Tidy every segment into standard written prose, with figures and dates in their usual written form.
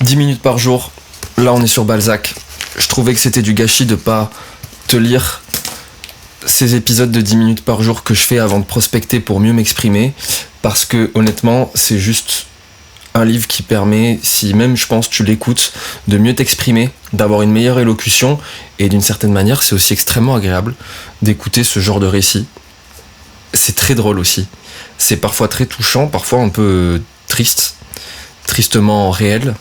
10 minutes par jour, là on est sur Balzac. Je trouvais que c'était du gâchis de pas te lire ces épisodes de 10 minutes par jour que je fais avant de prospecter pour mieux m'exprimer, parce que honnêtement c'est juste un livre qui permet, si même je pense tu l'écoutes, de mieux t'exprimer, d'avoir une meilleure élocution, et d'une certaine manière c'est aussi extrêmement agréable d'écouter ce genre de récit. C'est très drôle aussi, c'est parfois très touchant, parfois un peu triste, tristement réel.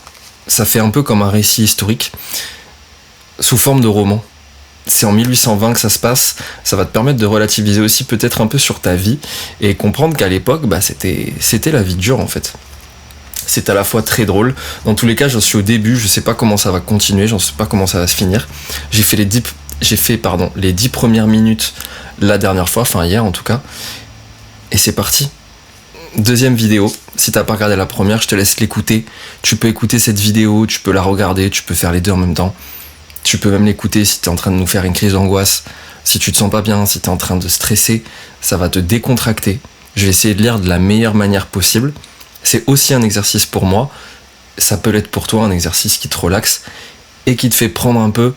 Ça fait un peu comme un récit historique sous forme de roman. C'est en 1820 que ça se passe, ça va te permettre de relativiser aussi peut-être un peu sur ta vie et comprendre qu'à l'époque, c'était la vie dure en fait. C'est à la fois très drôle, dans tous les cas j'en suis au début, je sais pas comment ça va continuer, j'en sais pas comment ça va se finir. J'ai fait les 10 premières minutes la dernière fois, enfin hier en tout cas, et c'est parti. Deuxième vidéo, si t'as pas regardé la première, je te laisse l'écouter. Tu peux écouter cette vidéo, tu peux la regarder, tu peux faire les deux en même temps. Tu peux même l'écouter si t'es en train de nous faire une crise d'angoisse, si tu te sens pas bien, si t'es en train de stresser, ça va te décontracter. Je vais essayer de lire de la meilleure manière possible. C'est aussi un exercice pour moi, ça peut l'être pour toi, un exercice qui te relaxe et qui te fait prendre un peu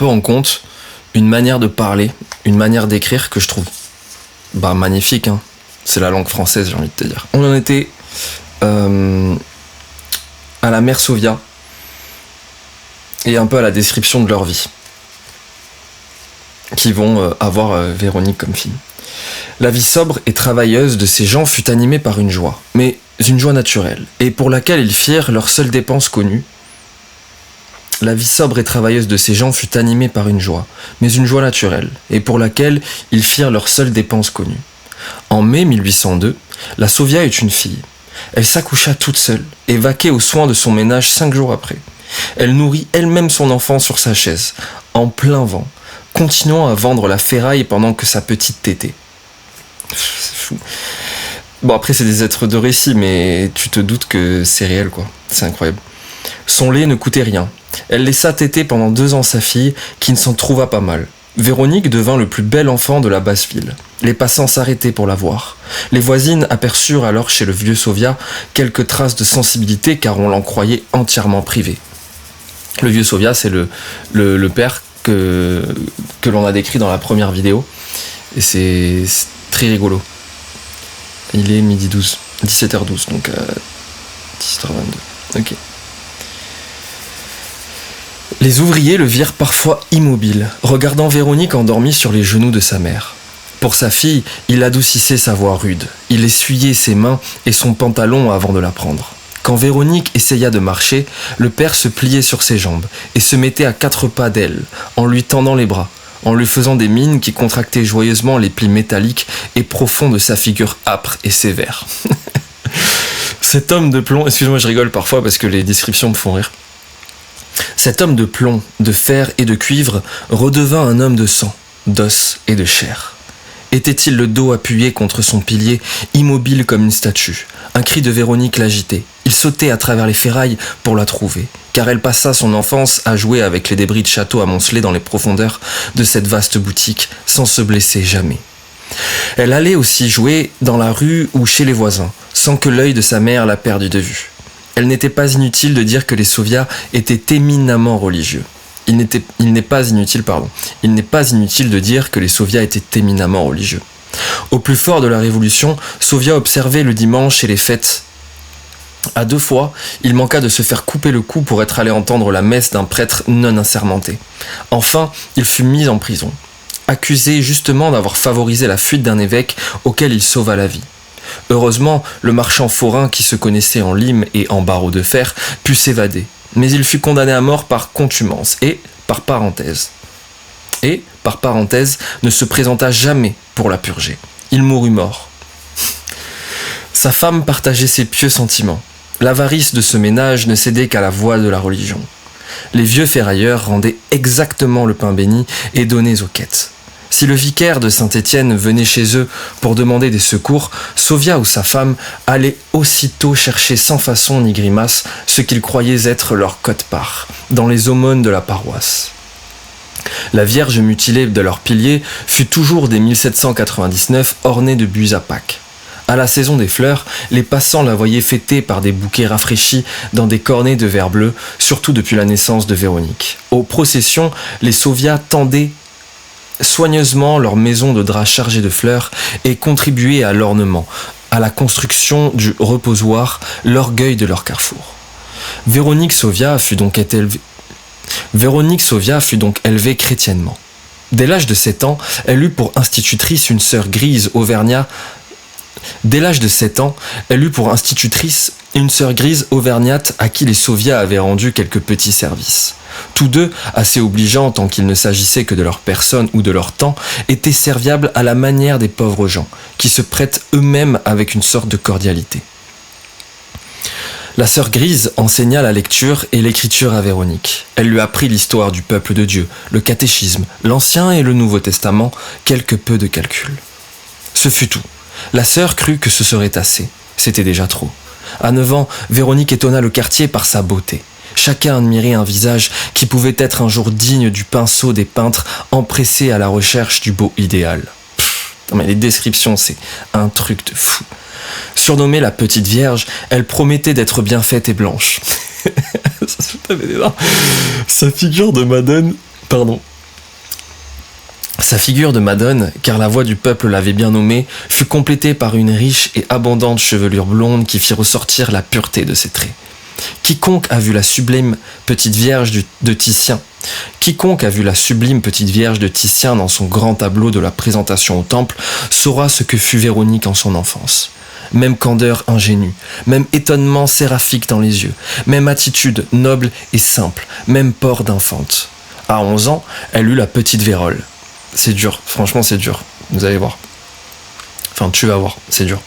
en compte une manière de parler, une manière d'écrire que je trouve magnifique, hein. C'est la langue française, j'ai envie de te dire. On en était à la mère Sofia et un peu à la description de leur vie qui vont avoir Véronique comme fille. La vie sobre et travailleuse de ces gens fut animée par une joie, mais une joie naturelle, et pour laquelle ils firent leur seule dépense connue. La vie sobre et travailleuse de ces gens fut animée par une joie, mais une joie naturelle, et pour laquelle ils firent leur seule dépense connue. En mai 1802, la Sofia est une fille. Elle s'accoucha toute seule et vaquait aux soins de son ménage 5 jours après. Elle nourrit elle-même son enfant sur sa chaise, en plein vent, continuant à vendre la ferraille pendant que sa petite tétait. C'est fou. Bon, après c'est des êtres de récit, mais tu te doutes que c'est réel, quoi. C'est incroyable. Son lait ne coûtait rien. Elle laissa téter pendant 2 ans sa fille, qui ne s'en trouva pas mal. Véronique devint le plus bel enfant de la basse ville. Les passants s'arrêtaient pour la voir. Les voisines aperçurent alors chez le vieux Sofia quelques traces de sensibilité, car on l'en croyait entièrement privé. Le vieux Sofia, c'est le père que l'on a décrit dans la première vidéo, et c'est très rigolo. Il est 17h12, donc 17h22. Ok. Les ouvriers le virent parfois immobile, regardant Véronique endormie sur les genoux de sa mère. Pour sa fille, il adoucissait sa voix rude. Il essuyait ses mains et son pantalon avant de la prendre. Quand Véronique essaya de marcher, le père se pliait sur ses jambes et se mettait à 4 pas d'elle, en lui tendant les bras, en lui faisant des mines qui contractaient joyeusement les plis métalliques et profonds de sa figure âpre et sévère. Cet homme de plomb, excuse-moi je rigole parfois parce que les descriptions me font rire. Cet homme de plomb, de fer et de cuivre redevint un homme de sang, d'os et de chair. Était-il le dos appuyé contre son pilier, immobile comme une statue? Un cri de Véronique l'agitait. Il sautait à travers les ferrailles pour la trouver, car elle passa son enfance à jouer avec les débris de château amoncelés dans les profondeurs de cette vaste boutique, sans se blesser jamais. Elle allait aussi jouer dans la rue ou chez les voisins, sans que l'œil de sa mère la perdût de vue. Elle n'était pas inutile de dire que les Sofia étaient éminemment religieux. Il n'est pas inutile de dire que les Sofia étaient éminemment religieux. Au plus fort de la Révolution, Sofia observait le dimanche et les fêtes. À 2 fois, il manqua de se faire couper le cou pour être allé entendre la messe d'un prêtre non assermenté. Enfin, il fut mis en prison, accusé justement d'avoir favorisé la fuite d'un évêque auquel il sauva la vie. Heureusement, le marchand forain qui se connaissait en lime et en barreaux de fer put s'évader, mais il fut condamné à mort par contumace et, par parenthèse, ne se présenta jamais pour la purger. Il mourut mort. Sa femme partageait ses pieux sentiments. L'avarice de ce ménage ne cédait qu'à la voix de la religion. Les vieux ferrailleurs rendaient exactement le pain béni et donnaient aux quêtes. Si le vicaire de Saint-Étienne venait chez eux pour demander des secours, Sofia ou sa femme allaient aussitôt chercher sans façon ni grimace ce qu'ils croyaient être leur quote-part, dans les aumônes de la paroisse. La Vierge mutilée de leurs piliers fut toujours dès 1799 ornée de buis à Pâques. À la saison des fleurs, les passants la voyaient fêter par des bouquets rafraîchis dans des cornets de verre bleu, surtout depuis la naissance de Véronique. Aux processions, les Sauviat tendaient soigneusement leur maison de drap chargée de fleurs et contribuaient à l'ornement, à la construction du reposoir, l'orgueil de leur carrefour. Véronique Sauviat fut donc élevée chrétiennement. Dès l'âge de 7 ans, elle eut pour institutrice une sœur grise auvergnate à qui les Sauviat avaient rendu quelques petits services. Tous deux, assez obligeants tant qu'il ne s'agissait que de leur personne ou de leur temps, étaient serviables à la manière des pauvres gens, qui se prêtent eux-mêmes avec une sorte de cordialité. La sœur grise enseigna la lecture et l'écriture à Véronique. Elle lui apprit l'histoire du peuple de Dieu, le catéchisme, l'Ancien et le Nouveau Testament, quelque peu de calcul. Ce fut tout. La sœur crut que ce serait assez. C'était déjà trop. À 9 ans, Véronique étonna le quartier par sa beauté. Chacun admirait un visage qui pouvait être un jour digne du pinceau des peintres empressés à la recherche du beau idéal. Non mais les descriptions, c'est un truc de fou. Surnommée la Petite Vierge, elle promettait d'être bien faite et blanche. Sa figure de Madone, car la voix du peuple l'avait bien nommée, fut complétée par une riche et abondante chevelure blonde qui fit ressortir la pureté de ses traits. Quiconque a vu la sublime Petite Vierge de Titien dans son grand tableau de la présentation au temple saura ce que fut Véronique en son enfance. Même candeur ingénue, même étonnement séraphique dans les yeux, même attitude noble et simple, même port d'infante. À 11 ans, elle eut la petite vérole. C'est dur, franchement c'est dur, vous allez voir. Enfin, tu vas voir, c'est dur.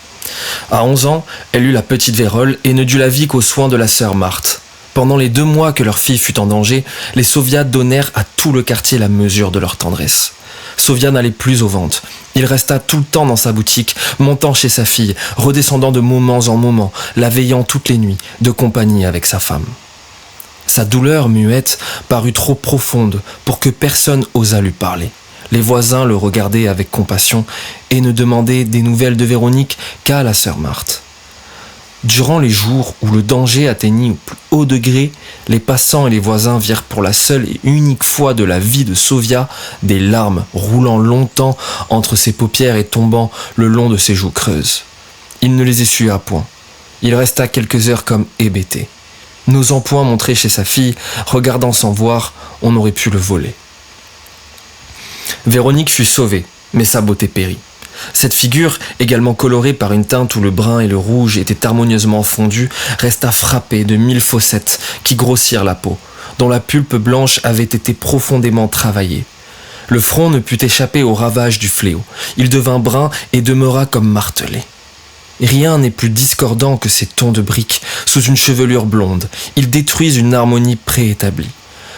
À 11 ans, elle eut la petite vérole et ne dut la vie qu'aux soins de la sœur Marthe. Pendant les 2 mois que leur fille fut en danger, les Sauviat donnèrent à tout le quartier la mesure de leur tendresse. Sauviat n'allait plus aux ventes. Il resta tout le temps dans sa boutique, montant chez sa fille, redescendant de moments en moments, la veillant toutes les nuits, de compagnie avec sa femme. Sa douleur muette parut trop profonde pour que personne osât lui parler. Les voisins le regardaient avec compassion et ne demandaient des nouvelles de Véronique qu'à la sœur Marthe. Durant les jours où le danger atteignit au plus haut degré, les passants et les voisins virent pour la seule et unique fois de la vie de Sauviat des larmes roulant longtemps entre ses paupières et tombant le long de ses joues creuses. Il ne les essuya point. Il resta quelques heures comme hébété. N'osant point montrer chez sa fille, regardant sans voir, on aurait pu le voler. Véronique fut sauvée, mais sa beauté périt. Cette figure, également colorée par une teinte où le brun et le rouge étaient harmonieusement fondus, resta frappée de 1000 fossettes qui grossirent la peau, dont la pulpe blanche avait été profondément travaillée. Le front ne put échapper aux ravages du fléau. Il devint brun et demeura comme martelé. Rien n'est plus discordant que ces tons de briques sous une chevelure blonde. Ils détruisent une harmonie préétablie.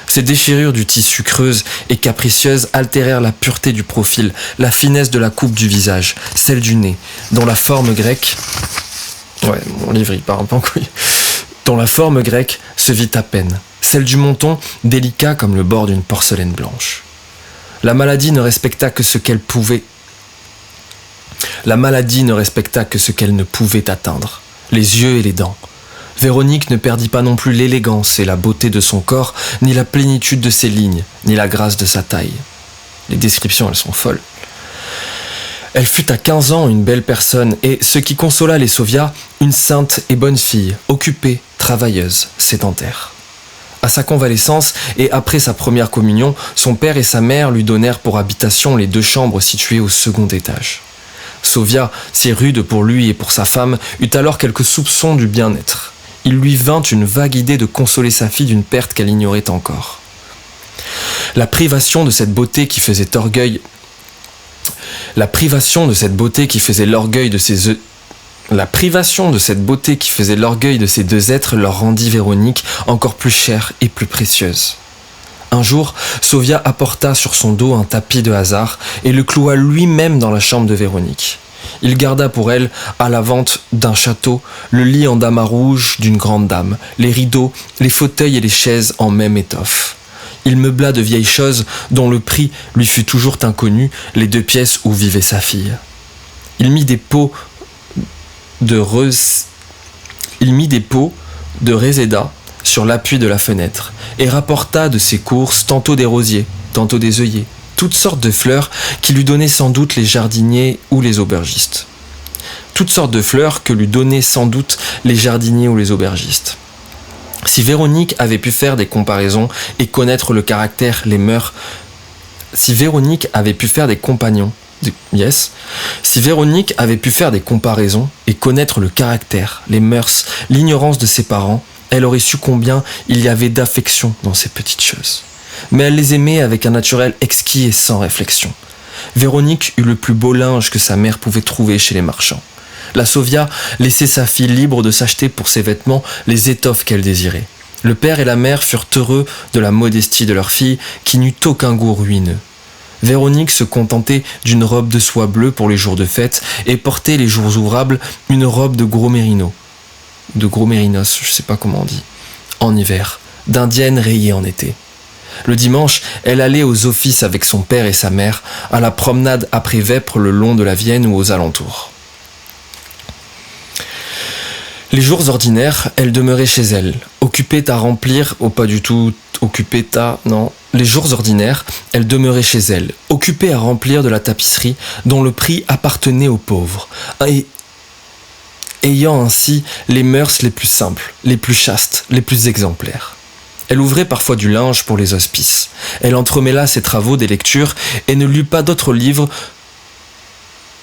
Ces déchirures du tissu creuses et capricieuses altérèrent la pureté du profil, la finesse de la coupe du visage, celle du nez, dont la forme grecque... Ouais, mon livre il part un peu en couille. Dont la forme grecque se vit à peine, celle du menton délicat comme le bord d'une porcelaine blanche. La maladie ne respecta que ce qu'elle ne pouvait atteindre, les yeux et les dents. Véronique ne perdit pas non plus l'élégance et la beauté de son corps, ni la plénitude de ses lignes, ni la grâce de sa taille. Les descriptions, elles sont folles. Elle fut à 15 ans une belle personne et, ce qui consola les Sauviat, une sainte et bonne fille, occupée, travailleuse, sédentaire. À sa convalescence et après sa première communion, son père et sa mère lui donnèrent pour habitation les 2 chambres situées au second étage. Sauviat, si rude pour lui et pour sa femme, eut alors quelques soupçons du bien-être. Il lui vint une vague idée de consoler sa fille d'une perte qu'elle ignorait encore. La privation de cette beauté qui faisait l'orgueil de ces 2 êtres leur rendit Véronique encore plus chère et plus précieuse. Un jour, Sauviat apporta sur son dos un tapis de hasard et le cloua lui-même dans la chambre de Véronique. Il garda pour elle, à la vente d'un château, le lit en damas rouge d'une grande dame, les rideaux, les fauteuils et les chaises en même étoffe. Il meubla de vieilles choses dont le prix lui fut toujours inconnu, les 2 pièces où vivait sa fille. Il mit des pots il mit des pots de réséda sur l'appui de la fenêtre et rapporta de ses courses tantôt des rosiers, tantôt des œillets, toutes sortes de fleurs qui lui donnaient sans doute les jardiniers ou les aubergistes. Toutes sortes de fleurs que lui donnaient sans doute les jardiniers ou les aubergistes. Si Véronique avait pu faire des comparaisons et connaître le caractère, les mœurs, si Véronique avait pu faire des comparaisons et connaître le caractère, les mœurs, l'ignorance de ses parents, elle aurait su combien il y avait d'affection dans ces petites choses. Mais elle les aimait avec un naturel exquis et sans réflexion. Véronique eut le plus beau linge que sa mère pouvait trouver chez les marchands. La Sauvia laissait sa fille libre de s'acheter pour ses vêtements les étoffes qu'elle désirait. Le père et la mère furent heureux de la modestie de leur fille qui n'eut aucun goût ruineux. Véronique se contentait d'une robe de soie bleue pour les jours de fête et portait les jours ouvrables une robe de gros mérinos, je sais pas comment on dit, en hiver, d'indienne rayée en été. Le dimanche, elle allait aux offices avec son père et sa mère, à la promenade après Vêpres le long de la Vienne ou aux alentours. Les jours ordinaires, elle demeurait chez elle, occupée à remplir, Les jours ordinaires, elle demeurait chez elle, occupée à remplir de la tapisserie dont le prix appartenait aux pauvres, et ayant ainsi les mœurs les plus simples, les plus chastes, les plus exemplaires. Elle ouvrait parfois du linge pour les hospices. Elle entremêla ses travaux des lectures et ne lut pas d'autres livres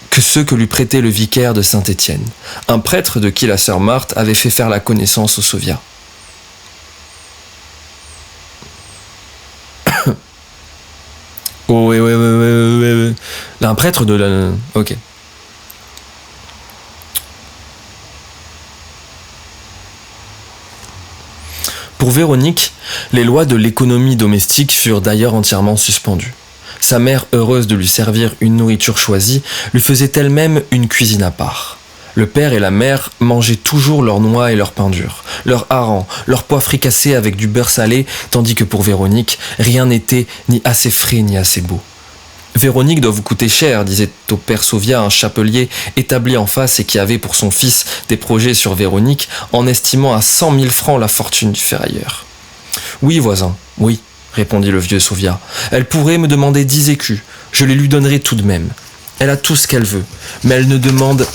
que ceux que lui prêtait le vicaire de Saint-Étienne, un prêtre de qui la sœur Marthe avait fait faire la connaissance au Sauvia. Oh, oui. Un prêtre de la... Ok. Pour Véronique, les lois de l'économie domestique furent d'ailleurs entièrement suspendues. Sa mère, heureuse de lui servir une nourriture choisie, lui faisait elle-même une cuisine à part. Le père et la mère mangeaient toujours leurs noix et leurs pains durs, leurs harengs, leurs pois fricassés avec du beurre salé, tandis que pour Véronique, rien n'était ni assez frais ni assez beau. Véronique doit vous coûter cher, disait au père Sauvia un chapelier établi en face et qui avait pour son fils des projets sur Véronique, en estimant à 100 000 francs la fortune du ferrailleur. Oui, voisin, oui, répondit le vieux Sauvia. Elle pourrait me demander 10 écus, je les lui donnerai tout de même. Elle a tout ce qu'elle veut, mais elle ne demande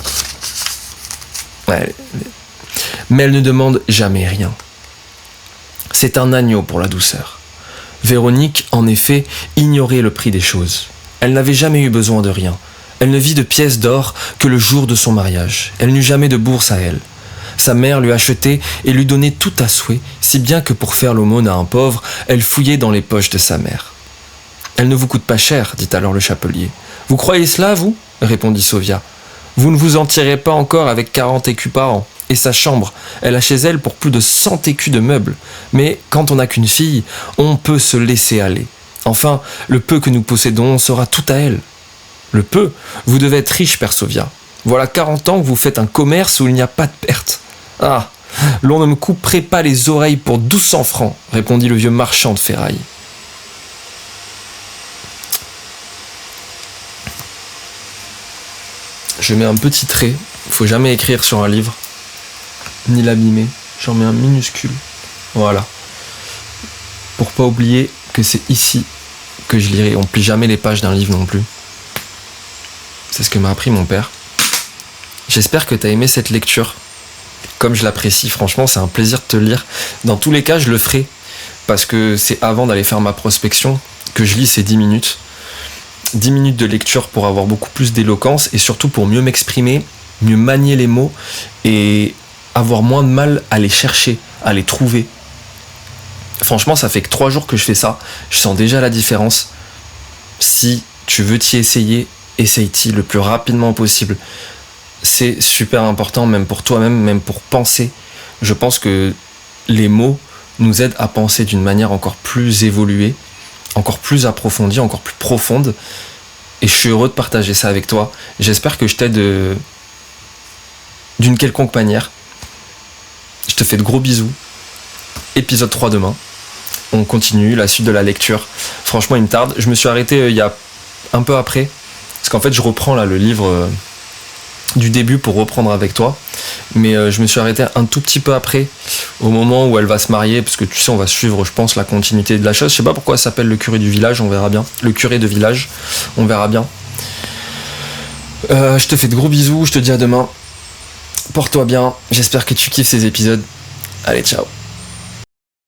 jamais rien. C'est un agneau pour la douceur. Véronique, en effet, ignorait le prix des choses. Elle n'avait jamais eu besoin de rien. Elle ne vit de pièces d'or que le jour de son mariage. Elle n'eut jamais de bourse à elle. Sa mère lui achetait et lui donnait tout à souhait, si bien que pour faire l'aumône à un pauvre, elle fouillait dans les poches de sa mère. « Elle ne vous coûte pas cher, dit alors le chapelier. « Vous croyez cela, vous ?» répondit Sauvia. « Vous ne vous en tirez pas encore avec 40 écus par an. Et sa chambre, elle a chez elle pour plus de 100 écus de meubles. Mais quand on n'a qu'une fille, on peut se laisser aller. Enfin, le peu que nous possédons sera tout à elle. » « Le peu ? Vous devez être riche, père Sauvia. Voilà 40 ans que vous faites un commerce où il n'y a pas de perte. »« Ah, l'on ne me couperait pas les oreilles pour 1200 francs, répondit le vieux marchand de ferraille. Je mets un petit trait, il faut jamais écrire sur un livre, ni l'abîmer. J'en mets un minuscule. Voilà. Pour pas oublier que c'est ici que je lirai. On plie jamais les pages d'un livre non plus. C'est ce que m'a appris mon père. J'espère que tu as aimé cette lecture. Comme je l'apprécie, franchement, c'est un plaisir de te lire. Dans tous les cas, je le ferai. Parce que c'est avant d'aller faire ma prospection que je lis ces 10 minutes. 10 minutes de lecture pour avoir beaucoup plus d'éloquence et surtout pour mieux m'exprimer, mieux manier les mots et avoir moins de mal à les chercher, à les trouver. Franchement, ça fait que 3 jours que je fais ça. Je sens déjà la différence. Si tu veux t'y essayer, essaye-t'y le plus rapidement possible. C'est super important, même pour toi-même, même pour penser. Je pense que les mots nous aident à penser d'une manière encore plus évoluée, encore plus approfondie, encore plus profonde. Et je suis heureux de partager ça avec toi. J'espère que je t'aide d'une quelconque manière. Je te fais de gros bisous. Épisode 3 demain. On continue la suite de la lecture. Franchement, il me tarde. Je me suis arrêté il y a un peu après. Parce qu'en fait, je reprends là le livre du début pour reprendre avec toi. Mais je me suis arrêté un tout petit peu après, au moment où elle va se marier, parce que tu sais, on va suivre, je pense, la continuité de la chose. Je sais pas pourquoi ça s'appelle le curé du village, on verra bien. Le curé de village, on verra bien. Je te fais de gros bisous, je te dis à demain. Porte-toi bien, j'espère que tu kiffes ces épisodes. Allez, ciao.